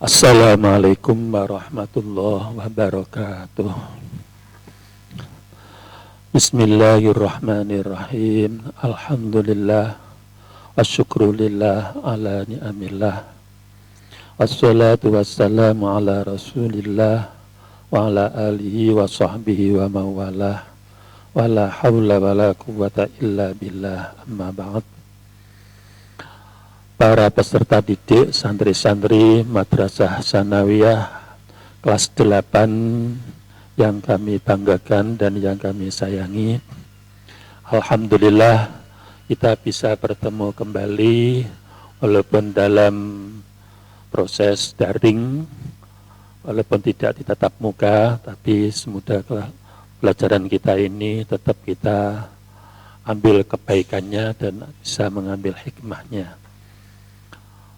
Assalamualaikum warahmatullahi wabarakatuh. Bismillahirrahmanirrahim. Alhamdulillah wassyukrulillah ala ni'amillah. Wassalatu wassalamu ala rasulillah wa ala alihi wa sahbihi wa mawalah. Wa la hawla wa la quwwata illa billah, amma ba'd. Para peserta didik, santri-santri Madrasah Sanawiyah kelas 8 yang kami banggakan dan yang kami sayangi. Alhamdulillah kita bisa bertemu kembali walaupun dalam proses daring, walaupun tidak ditatap muka, tapi semoga pelajaran kita ini tetap kita ambil kebaikannya dan bisa mengambil hikmahnya.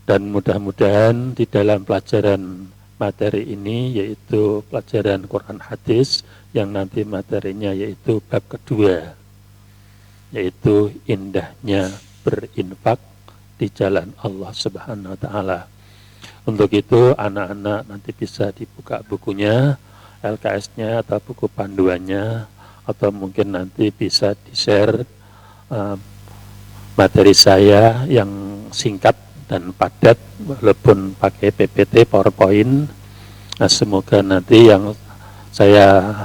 Dan mudah-mudahan di dalam pelajaran materi ini, yaitu pelajaran Quran Hadis, yang nanti materinya yaitu bab kedua, yaitu indahnya berinfak di jalan Allah Subhanahu wa Ta'ala. Untuk itu anak-anak nanti bisa dibuka bukunya, LKS-nya atau buku panduannya, atau mungkin nanti bisa di-share materi saya yang singkat dan padat walaupun pakai PPT PowerPoint. Nah, semoga nanti yang saya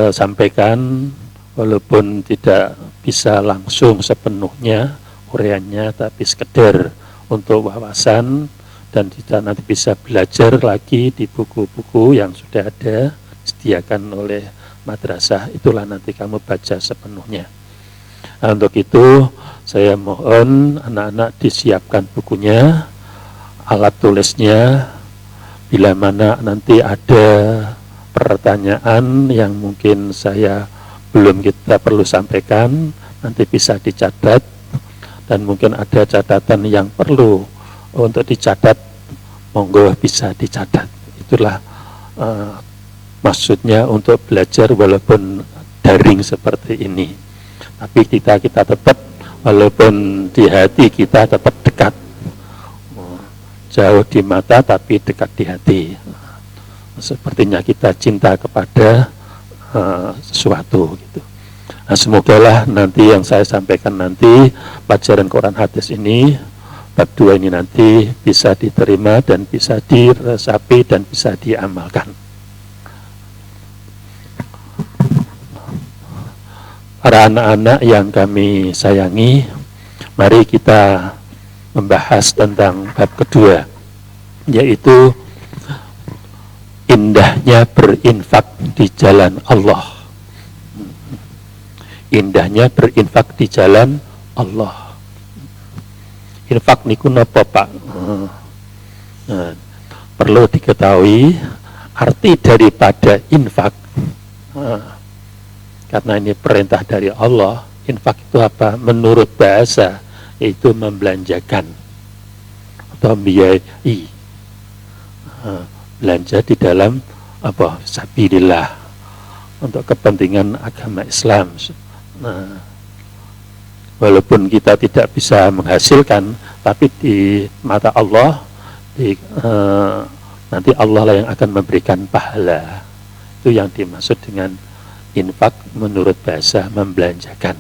sampaikan walaupun tidak bisa langsung sepenuhnya uraiannya, tapi sekedar untuk wawasan, dan kita nanti bisa belajar lagi di buku-buku yang sudah ada disediakan oleh madrasah, itulah nanti kamu baca sepenuhnya. Nah, untuk itu saya mohon anak-anak disiapkan bukunya, alat tulisnya, bila mana nanti ada pertanyaan yang mungkin saya belum kita perlu sampaikan, nanti bisa dicatat, dan mungkin ada catatan yang perlu untuk dicatat, monggo bisa dicatat. Itulah maksudnya untuk belajar walaupun daring seperti ini. Tapi kita tetap, walaupun di hati kita tetap dekat, jauh di mata tapi dekat di hati. Sepertinya kita cinta kepada sesuatu gitu. Nah, semogalah nanti yang saya sampaikan nanti, pelajaran Quran Hadis ini, bab 2 ini nanti bisa diterima dan bisa diresapi dan bisa diamalkan. Para anak-anak yang kami sayangi, mari kita membahas tentang bab kedua, yaitu indahnya berinfak di jalan Allah. Indahnya berinfak di jalan Allah. Infak niku napa, Pak? Nah, perlu diketahui arti daripada infak. Karena ini perintah dari Allah. Infak itu apa? Menurut bahasa, yaitu membelanjakan atau membiayai, belanja di dalam apa? Sabilillah, untuk kepentingan agama Islam. Nah, walaupun kita tidak bisa menghasilkan, tapi di mata Allah nanti Allah lah yang akan memberikan pahala. Itu yang dimaksud dengan infak menurut bahasa, membelanjakan.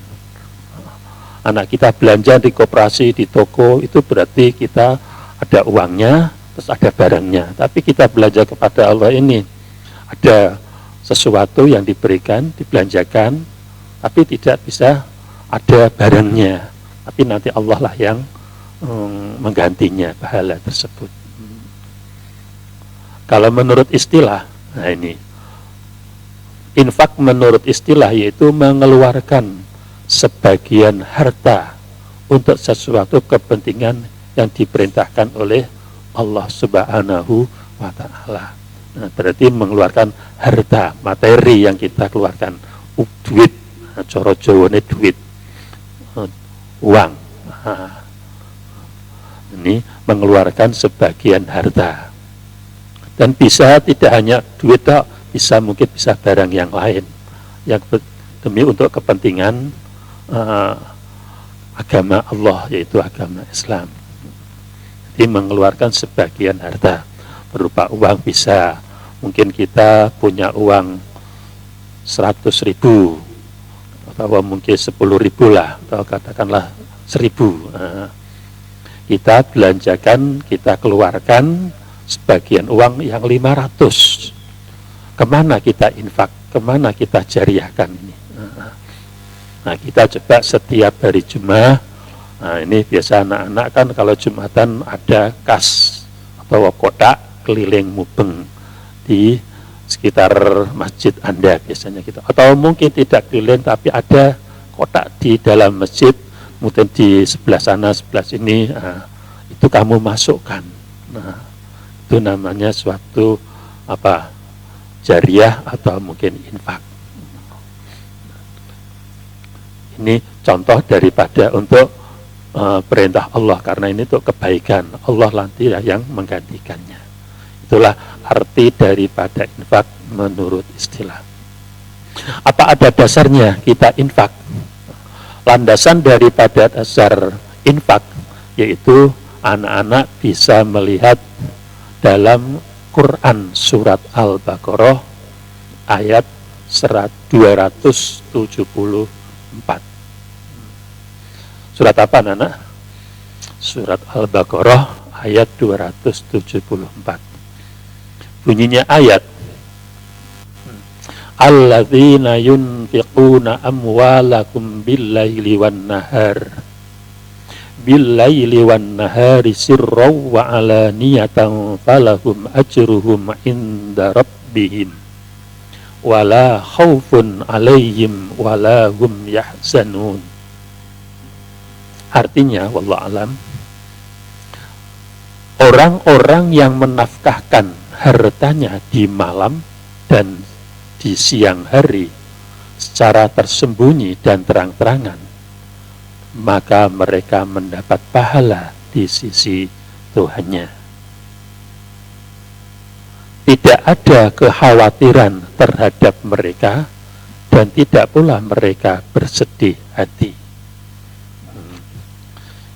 Anak kita belanja di koperasi, di toko, itu berarti kita ada uangnya, terus ada barangnya. Tapi kita belanja kepada Allah ini, ada sesuatu yang diberikan, dibelanjakan, tapi tidak bisa ada barangnya. Tapi nanti Allah lah yang menggantinya pahala tersebut. Kalau menurut istilah, nah ini, infak menurut istilah yaitu mengeluarkan sebagian harta untuk sesuatu kepentingan yang diperintahkan oleh Allah Subhanahu wa Ta'ala. Nah, berarti mengeluarkan harta, materi yang kita keluarkan, duit, coro jawane duit, uang. Nah, ini mengeluarkan sebagian harta. Dan bisa tidak hanya duit, bisa mungkin bisa barang yang lain yang demi untuk kepentingan agama Allah, yaitu agama Islam. Jadi mengeluarkan sebagian harta. berupa uang bisa. Mungkin kita punya uang 100.000 atau mungkin 10.000 lah, atau katakanlah 1.000. Kita belanjakan, kita keluarkan sebagian uang yang 500. Kemana kita infak? Kemana kita jariahkan ini? Nah, kita coba setiap hari Jumat. Nah, ini biasa anak-anak kan kalau Jumatan ada kas atau kotak keliling mubeng di sekitar masjid Anda biasanya gitu. Atau mungkin tidak keliling tapi ada kotak di dalam masjid, mungkin di sebelah sana, sebelah sini, itu kamu masukkan. Nah, itu namanya suatu jariah atau mungkin infak. Ini contoh daripada untuk perintah Allah, karena ini untuk kebaikan. Allah nanti yang menggantikannya. Itulah arti daripada infak menurut istilah. Apa ada dasarnya kita infak? Landasan daripada dasar infak yaitu anak-anak bisa melihat dalam Quran surat Al-Baqarah ayat 274. Surat apa, anak? Surat Al-Baqarah ayat 274. Bunyinya ayat, alladzina yunfiquna amwalakum bil-laili wan-nahari sirran wa alaniyatan falahum ajruhum inda rabbihim wala khaufun alaihim wala hum yahzanun. Artinya, wallahu alam, orang-orang yang menafkahkan hartanya di malam dan di siang hari secara tersembunyi dan terang-terangan, maka mereka mendapat pahala di sisi Tuhannya. Tidak ada kekhawatiran terhadap mereka dan tidak pula mereka bersedih hati.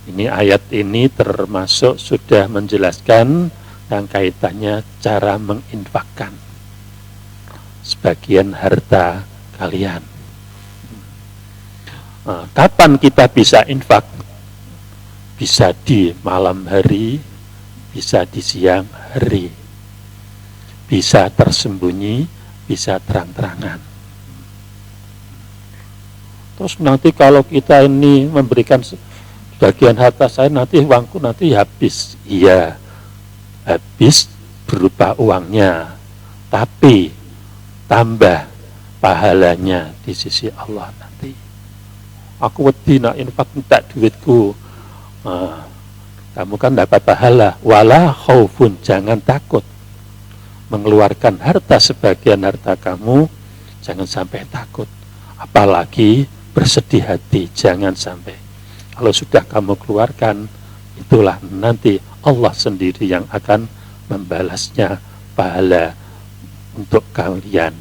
Ini ayat ini termasuk sudah menjelaskan yang kaitannya cara menginfakkan sebagian harta kalian. Kapan kita bisa infak? Bisa di malam hari, bisa di siang hari, bisa tersembunyi, bisa terang-terangan. Terus nanti kalau kita ini memberikan bagian harta saya, nanti uangku nanti habis. Iya, habis berupa uangnya, tapi tambah pahalanya di sisi Allah nanti. Aku wedi nak infak minta duitku, kamu kan dapat pahala. Wala khaufun, jangan takut mengeluarkan harta sebagian harta kamu, jangan sampai takut, apalagi bersedih hati, jangan sampai. Kalau sudah kamu keluarkan, itulah nanti Allah sendiri yang akan membalasnya pahala untuk kalian.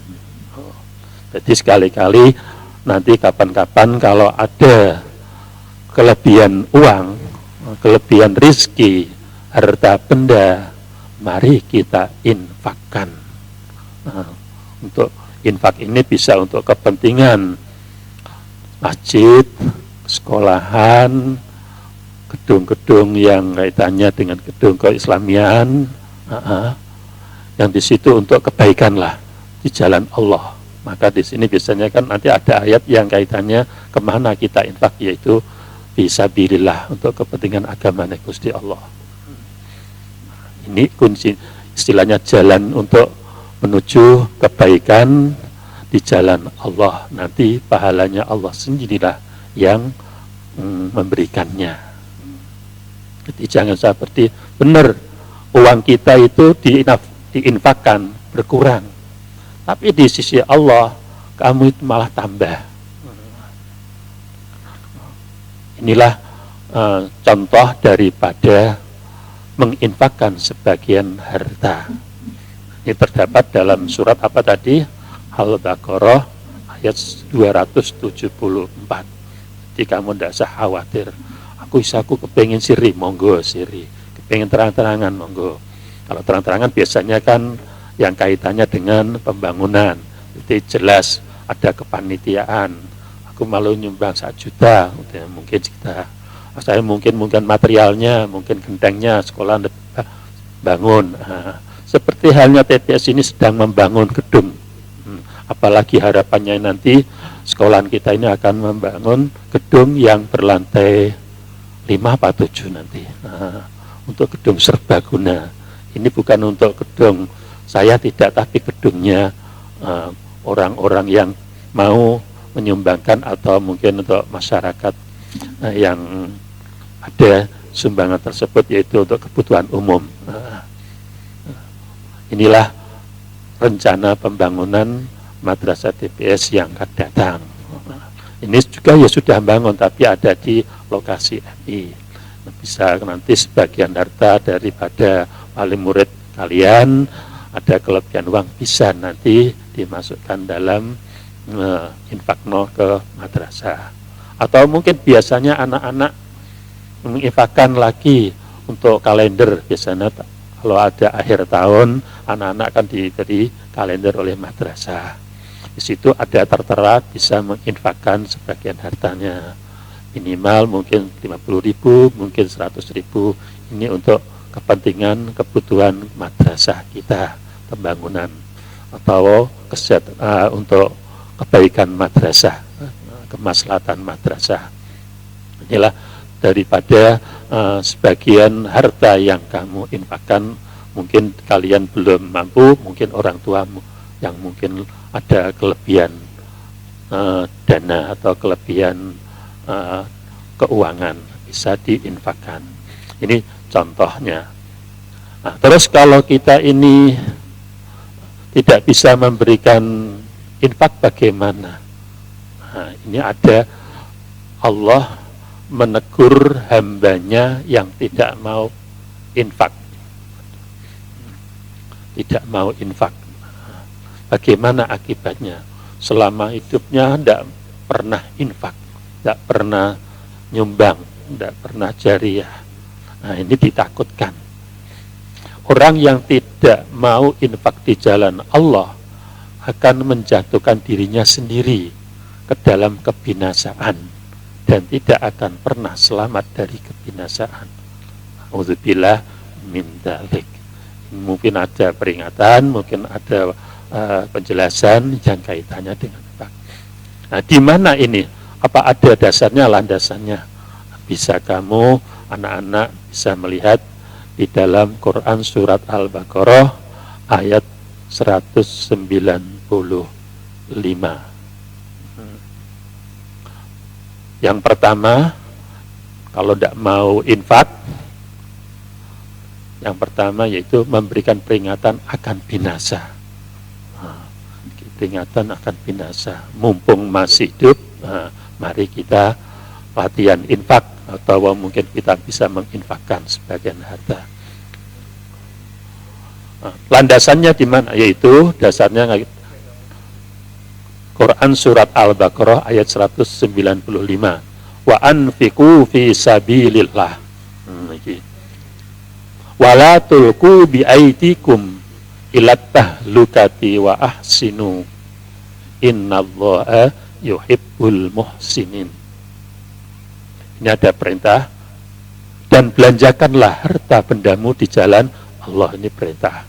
Jadi sekali-kali nanti kapan-kapan kalau ada kelebihan uang, kelebihan rizki, harta benda, mari kita infakkan. Untuk infak ini bisa untuk kepentingan masjid, sekolahan, gedung-gedung yang kaitannya dengan gedung keislamian, yang di situ untuk kebaikan lah di jalan Allah. Maka di sini biasanya kan nanti ada ayat yang kaitannya kemana kita infak, yaitu fisabilillah, untuk kepentingan agama Gusti Allah. Ini kunci, istilahnya jalan untuk menuju kebaikan di jalan Allah. Nanti pahalanya Allah sendirilah yang memberikannya. Jadi jangan seperti benar uang kita itu diinfakkan berkurang, tapi di sisi Allah kamu itu malah tambah. Inilah contoh daripada menginfakkan sebagian harta. Ini terdapat dalam surat apa tadi? Al-Baqarah ayat 274. Jadi kamu tidak usah khawatir. Aku kepengen siri, monggo siri. Kepengen terang-terangan, monggo. Kalau terang-terangan biasanya kan yang kaitannya dengan pembangunan, itu jelas ada kepanitiaan. Aku malu nyumbang 1 juta, mungkin kita, saya mungkin materialnya, mungkin gentengnya, sekolah bangun. Seperti halnya TPS ini sedang membangun gedung. Apalagi harapannya nanti sekolahan kita ini akan membangun gedung yang berlantai 5 atau 7 nanti. Untuk gedung serbaguna. Ini bukan untuk gedung saya tidak, tapi gedungnya orang-orang yang mau menyumbangkan atau mungkin untuk masyarakat yang ada sumbangan tersebut, yaitu untuk kebutuhan umum. Inilah rencana pembangunan madrasah TPS yang akan datang. Ini juga ya sudah bangun, tapi ada di lokasi MI. Bisa nanti sebagian harta daripada wali murid kalian, ada kelebihan uang, bisa nanti dimasukkan dalam infakno ke madrasah. Atau mungkin biasanya anak-anak menginfakkan lagi untuk kalender. Biasanya kalau ada akhir tahun, anak-anak akan diberi kalender oleh madrasah. Di situ ada tertera bisa menginfakkan sebagian hartanya. Minimal mungkin 50.000, mungkin 100.000. Ini untuk kepentingan kebutuhan madrasah kita, pembangunan atau untuk kebaikan madrasah, kemaslahatan madrasah. Inilah daripada sebagian harta yang kamu infakkan. Mungkin kalian belum mampu, mungkin orang tuamu yang mungkin ada kelebihan dana atau kelebihan keuangan, bisa diinfakkan. Ini contohnya. Nah, terus kalau kita ini tidak bisa memberikan infak, bagaimana? Nah, ini ada Allah menegur hambanya yang tidak mau infak. Tidak mau infak. Bagaimana akibatnya? Selama hidupnya tidak pernah infak, tidak pernah nyumbang, tidak pernah jariah. Nah, ini ditakutkan. Orang yang tidak mau infak di jalan Allah akan menjatuhkan dirinya sendiri ke dalam kebinasaan dan tidak akan pernah selamat dari kebinasaan. Auzubillah min dzalik. Mungkin ada peringatan, mungkin ada penjelasan yang kaitannya dengan infak. Nah, di mana ini? Apa ada dasarnya, landasannya? Bisa kamu, anak-anak, bisa melihat di dalam Quran surat Al-Baqarah ayat 195. Yang pertama, kalau tidak mau infak, yang pertama yaitu memberikan peringatan akan binasa. Peringatan akan binasa. Mumpung masih hidup, mari kita latihan infak, atau mungkin kita bisa menginfakkan sebagian harta. Landasannya di mana? Yaitu dasarnya Quran surat Al-Baqarah ayat 195. Wa anfiqu fi sabilillah. Wala tulqu bi aidikum ilat tahlukati wa ahsinu innallaha yuhibbul muhsinin. Ini ada perintah, dan belanjakanlah harta bendamu di jalan Allah. Ini perintah.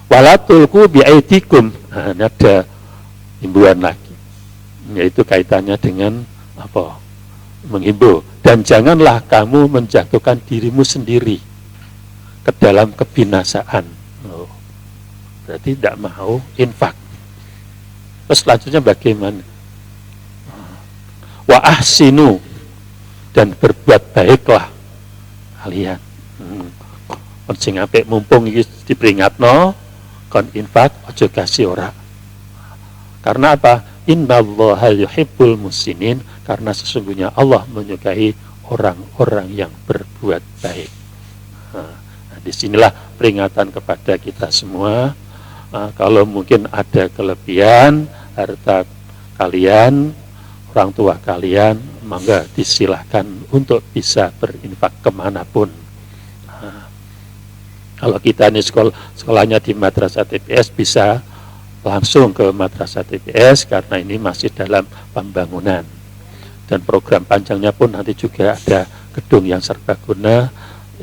Wala tulqu bi aidikum. Nah, ini ada himbauan lagi, yaitu kaitannya dengan apa? Menghimbau. Dan janganlah kamu menjatuhkan dirimu sendiri ke dalam kebinasaan. Berarti tidak mau infak. Terus selanjutnya bagaimana? Wa ahsinu, dan berbuat baiklah kalian. Sing apik mumpung iki diperingatno kon infak aja kasih ora. Karena apa? Innallaha yuhibbul muhsinin, karena sesungguhnya Allah menyukai orang-orang yang berbuat baik. Nah, disinilah peringatan kepada kita semua. Kalau mungkin ada kelebihan harta kalian, orang tua kalian, maka disilahkan untuk bisa berinfak kemanapun. Kalau kita ini sekolahnya di Madrasah TPS bisa langsung ke Madrasah TPS karena ini masih dalam pembangunan. Dan program panjangnya pun nanti juga ada gedung yang serbaguna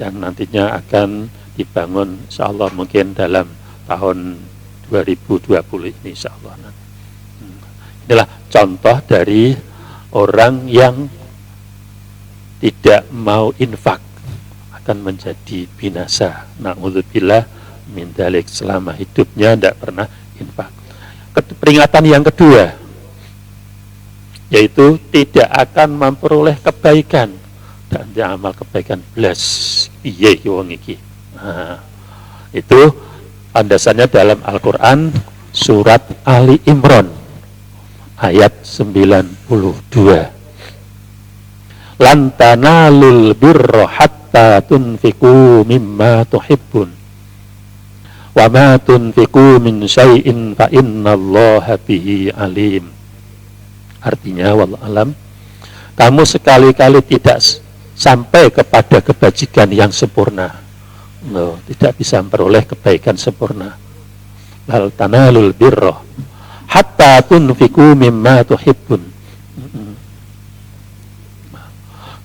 yang nantinya akan dibangun insya Allah mungkin dalam tahun 2020 ini insya Allah. Inilah contoh dari orang yang tidak mau infak akan menjadi binasa. Na'udzubillah min dzalik, selama hidupnya tidak pernah infak. Peringatan yang kedua yaitu tidak akan memperoleh kebaikan dan amal kebaikan belas. Piye iki wong iki? Nah, itu landasannya dalam Al-Qur'an surat Ali Imran ayat 92. Lan tanalul birra hatta tunfiqu mimma tuhibbun wa ma tunfiqu min syai'in fa innallaha bihi alim. Artinya wallahu alam, kamu sekali-kali tidak sampai kepada kebajikan yang sempurna. No, tidak bisa memperoleh kebaikan sempurna. Lan tanalul birra hatta tunfiqu mimma tuhibbun.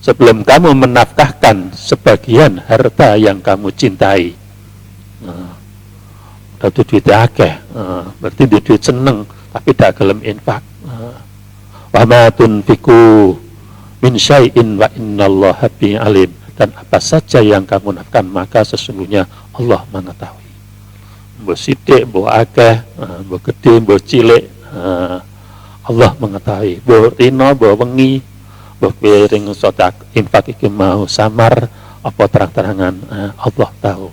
Sebelum kamu menafkahkan sebagian harta yang kamu cintai, udah duit akeh, berarti duit seneng, tapi tidak gelem infak. Wa ma tunfiqu min syai'in wa innallaha bihi alim. Dan apa saja yang kamu nafkahkan maka sesungguhnya Allah mengetahui. Mbok sithik, mbok akeh, mbok gede, mbok cilik, Allah mengetahui. Mbok rino, mbok wengi, piring sodak infak iki mau samar apa terang-terangan, Allah tahu.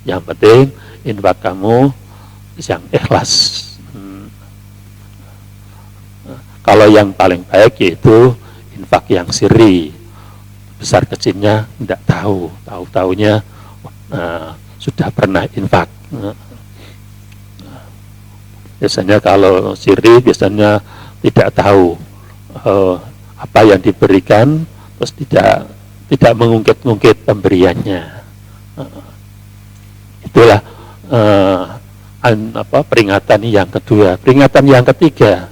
Yang penting infak kamu yang ikhlas. Kalau yang paling baik yaitu infak yang sirri, besar kecilnya tidak tahu, tahu-taunya sudah pernah infak. Biasanya kalau sirri biasanya tidak tahu apa yang diberikan, terus tidak mengungkit-ungkit pemberiannya. Itulah peringatan yang kedua. Peringatan yang ketiga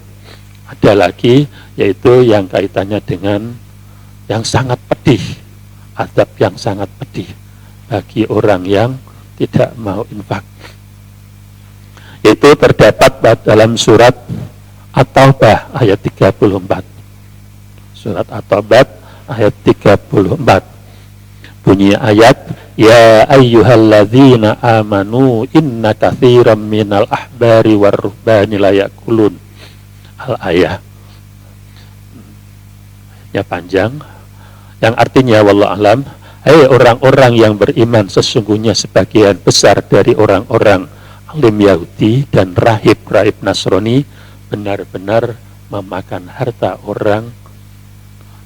ada lagi, yaitu yang kaitannya dengan yang sangat pedih, azab yang sangat pedih bagi orang yang tidak mau infak. Yaitu terdapat dalam surat At-Taubah ayat 34. Surat At-Taubah ayat 34. Bunyi ayat, ya ayyuhalladzina amanu inna katsiran minal ahbari war ruhbani la yakulun. Al-ayah. Ya panjang. Yang artinya wallahu alam, hai orang-orang yang beriman, sesungguhnya sebagian besar dari orang-orang alim Yahudi dan rahib-rahib Nasrani benar-benar memakan harta orang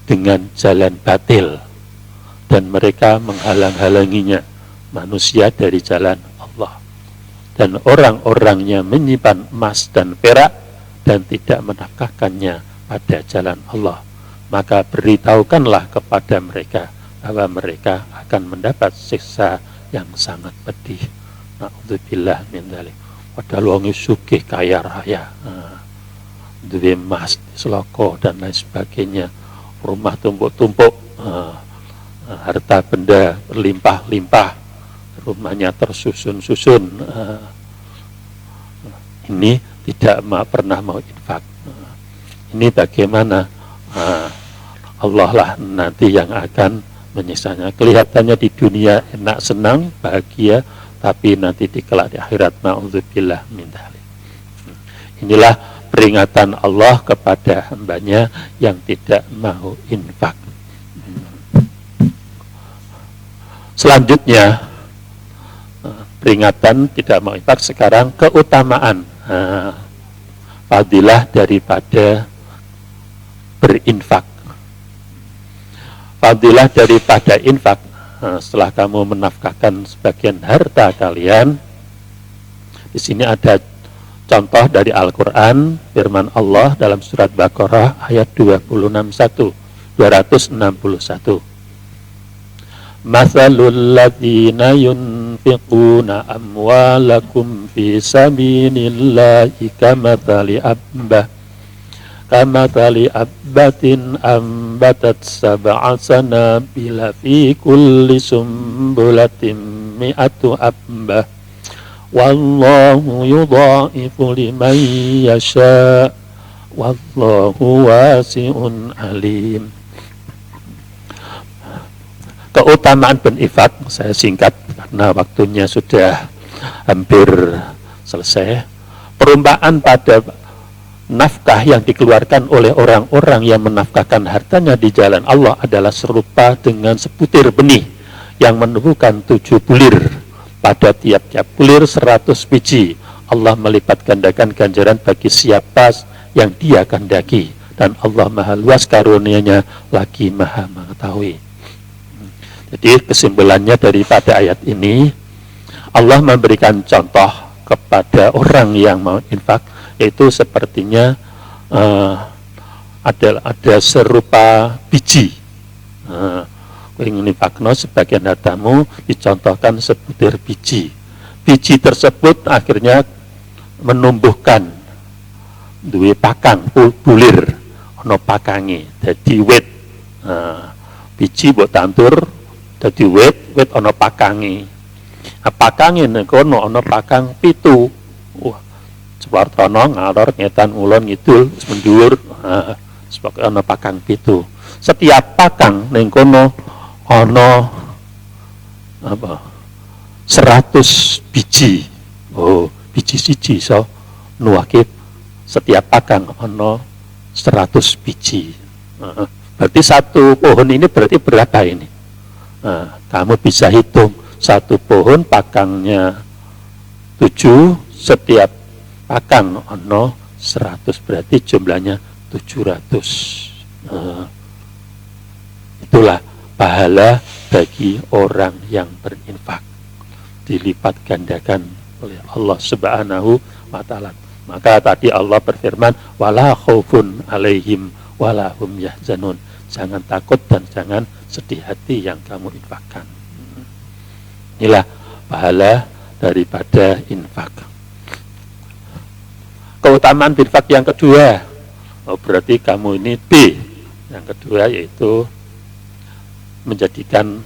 dengan jalan batil, dan mereka menghalang-halanginya manusia dari jalan Allah. Dan orang-orangnya menyimpan emas dan perak dan tidak menafkahkannya pada jalan Allah, maka beritahukanlah kepada mereka bahwa mereka akan mendapat siksa yang sangat pedih. Na'udzubillah min dzalik. Padahal wong sugih kaya raya, duwe emas, seloko dan lain sebagainya, rumah tumpuk-tumpuk, harta benda berlimpah-limpah, rumahnya tersusun-susun. Ini tidak pernah mau infak. Ini bagaimana? Allah lah nanti yang akan menyiksanya. Kelihatannya di dunia enak, senang, bahagia, tapi nanti di kelak di akhirat, na'udzubillah min dzalik. Inilah peringatan Allah kepada hambanya yang tidak mau infak. Selanjutnya, peringatan tidak mau infak. Sekarang keutamaan, fadilah daripada berinfak. Fadilah daripada infak, setelah kamu menafkahkan sebagian harta kalian. Di sini ada contoh dari Al-Quran, firman Allah dalam surat Baqarah ayat 261. Mathalul ladzina yunfiquna amwalakum fi sabilillahi kamathali abbatin ambatat sab'a sanabila fi kulli sumbulatin mi'atu abbah wallahu yudha'ifu liman yasha wallahu wasi'un alim. Keutamaan berinfak saya singkat karena waktunya sudah hampir selesai. Perumpamaan pada nafkah yang dikeluarkan oleh orang-orang yang menafkahkan hartanya di jalan Allah adalah serupa dengan sebutir benih yang menumbuhkan 7 bulir. Pada tiap-tiap bulir 100 biji. Allah melipat gandakan ganjaran bagi siapa yang dia kehendaki. Dan Allah maha luas karunia-Nya lagi maha mengetahui. Jadi kesimpulannya daripada ayat ini, Allah memberikan contoh kepada orang yang mau infak, yaitu sepertinya ada serupa biji. Ingin infakno sebagian hartamu dicontohkan sebutir biji. Biji tersebut akhirnya menumbuhkan duwe pakang bulir, ono pakangi, jadi wit. Biji buat tantur dadi wit ana pakange. Pakange kono ana pakang 7. Wah, Suwartana ngalor ngetan ulon ngidul wis mendhuwur. Sebab ana pakang 7. Setiap pakang ning kono ana 100 biji. Oh, biji siji iso nuwake setiap pakang ana 100 biji. Berarti satu pohon ini berarti berapa ini? Kamu bisa hitung satu pohon pakangnya 7, setiap pakang ono 100, berarti jumlahnya 700. Itulah pahala bagi orang yang berinfak, dilipat gandakan oleh Allah Subhanahu wa Ta'ala. Maka tadi Allah berfirman, wala khaufun alaihim wala hum yahzanun. Jangan takut dan jangan sedih hati yang kamu infakkan. Inilah pahala daripada infak. Keutamaan infak yang kedua, berarti kamu ini B. Yang kedua yaitu menjadikan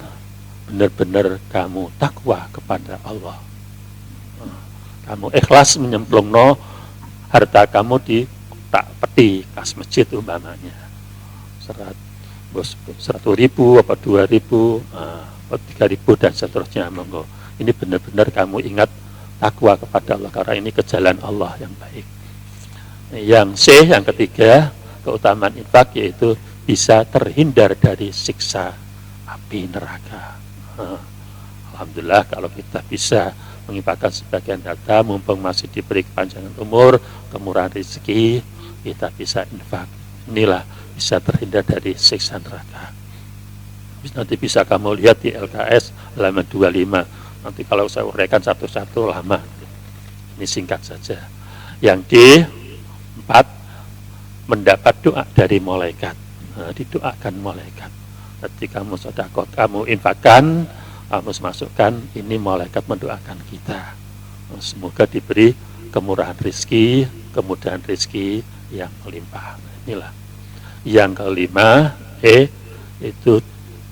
benar-benar kamu takwa kepada Allah. Kamu ikhlas menyemplungno harta kamu di tak peti kas masjid umpamanya. 100.000 apa 2.000 apa 3.000 dan seterusnya, monggo. Ini benar-benar kamu ingat takwa kepada Allah karena ini ke jalan Allah yang baik. Yang C, yang ketiga, keutamaan infak yaitu bisa terhindar dari siksa api neraka. Alhamdulillah kalau kita bisa menginfakkan sebagian harta mumpung masih diberi kepanjangan umur, kemurahan rezeki, kita bisa infak. Inilah bisa terhindar dari siksa neraka. Nanti bisa kamu lihat di LKS halaman 25. Nanti kalau saya uraikan satu-satu lama. Ini singkat saja. Yang D4, mendapat doa dari malaikat. Didoakan malaikat. Ketika kamu sedekah, kamu infakkan, kamu masukkan, ini malaikat mendoakan kita. Semoga diberi kemurahan rezeki, kemudahan rezeki yang melimpah. Inilah. Yang kelima, itu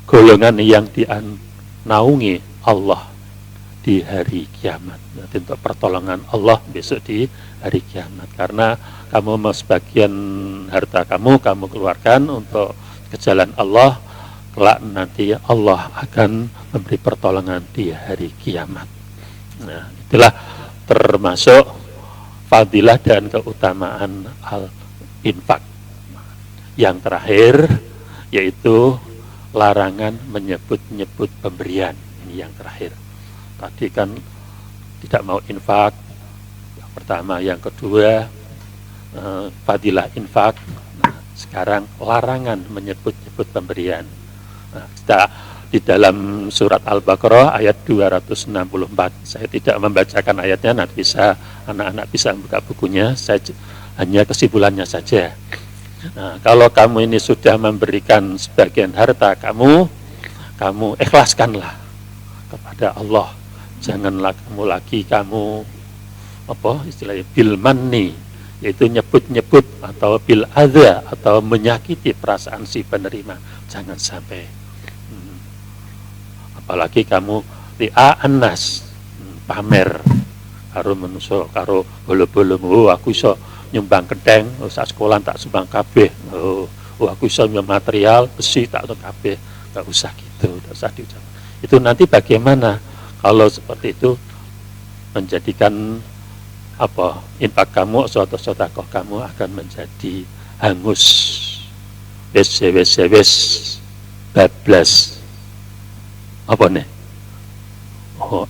golongan yang dinaungi Allah di hari kiamat. Nanti untuk pertolongan Allah besok di hari kiamat. Karena kamu sebagian harta kamu keluarkan untuk ke jalan Allah, kelak nanti Allah akan memberi pertolongan di hari kiamat. Nah, itulah termasuk fadilah dan keutamaan al-infak. Yang terakhir yaitu larangan menyebut-nyebut pemberian. Ini yang terakhir. Tadi kan tidak mau infak, yang pertama. Yang kedua, fadilah infak. Nah, sekarang larangan menyebut-nyebut pemberian. Nah, kita di dalam surat Al-Baqarah ayat 264. Saya tidak membacakan ayatnya, nanti bisa anak-anak bisa buka bukunya. Saya hanya kesimpulannya saja. Nah, kalau kamu ini sudah memberikan sebagian harta kamu kamu ikhlaskanlah kepada Allah. Janganlah kamu istilahnya bil manni, yaitu nyebut-nyebut, atau bil adza, atau menyakiti perasaan si penerima. Jangan sampai. Apalagi kamu ri'a annas, pamer karo manusa, karo bolo-bolo, aku iso nyumbang kedeng, sak sekolah tak sumbang kabeh. Aku iso nyumbang material besi tak untuk kabeh. Enggak usah gitu, enggak usah diucap. Itu nanti bagaimana kalau seperti itu menjadikan infak kamu atau sedekah kamu akan menjadi hangus, wes bablas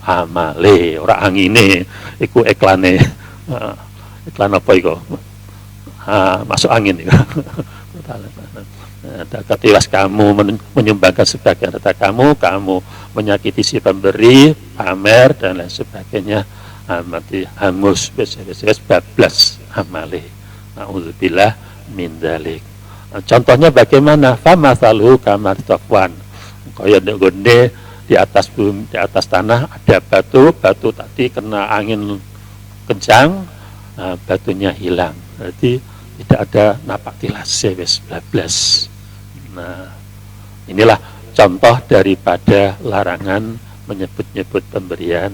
amale, ora angine, iku iklane. Iklan apa iku? Masuk angin iku. Ketika kamu menyumbangkan sebagian harta kamu menyakiti si pemberi, pamer dan lain sebagainya, mati hangus, wes bablas amale. Nauzubillah min dzalik. Contohnya bagaimana? Famathalu kamar taqwan. Kaya gonde di atas bumi, di atas tanah ada batu tadi kena angin kencang, batunya hilang. Berarti tidak ada napak tilas, wes bablas. Nah, inilah contoh daripada larangan menyebut-nyebut pemberian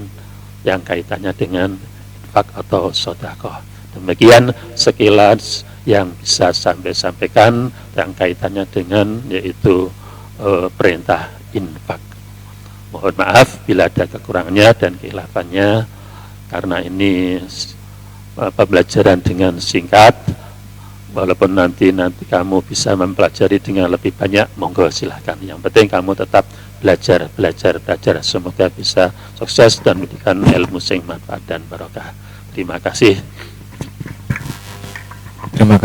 yang kaitannya dengan infak atau sedekah. Demikian sekilas yang bisa sampaikan yang kaitannya dengan yaitu perintah infak. Mohon maaf bila ada kekurangannya dan kehilafannya, karena ini pembelajaran dengan singkat. Walaupun nanti kamu bisa mempelajari dengan lebih banyak, monggo silahkan. Yang penting kamu tetap belajar. Semoga bisa sukses dan memberikan ilmu sing manfaat dan barokah. Terima kasih. Terima kasih.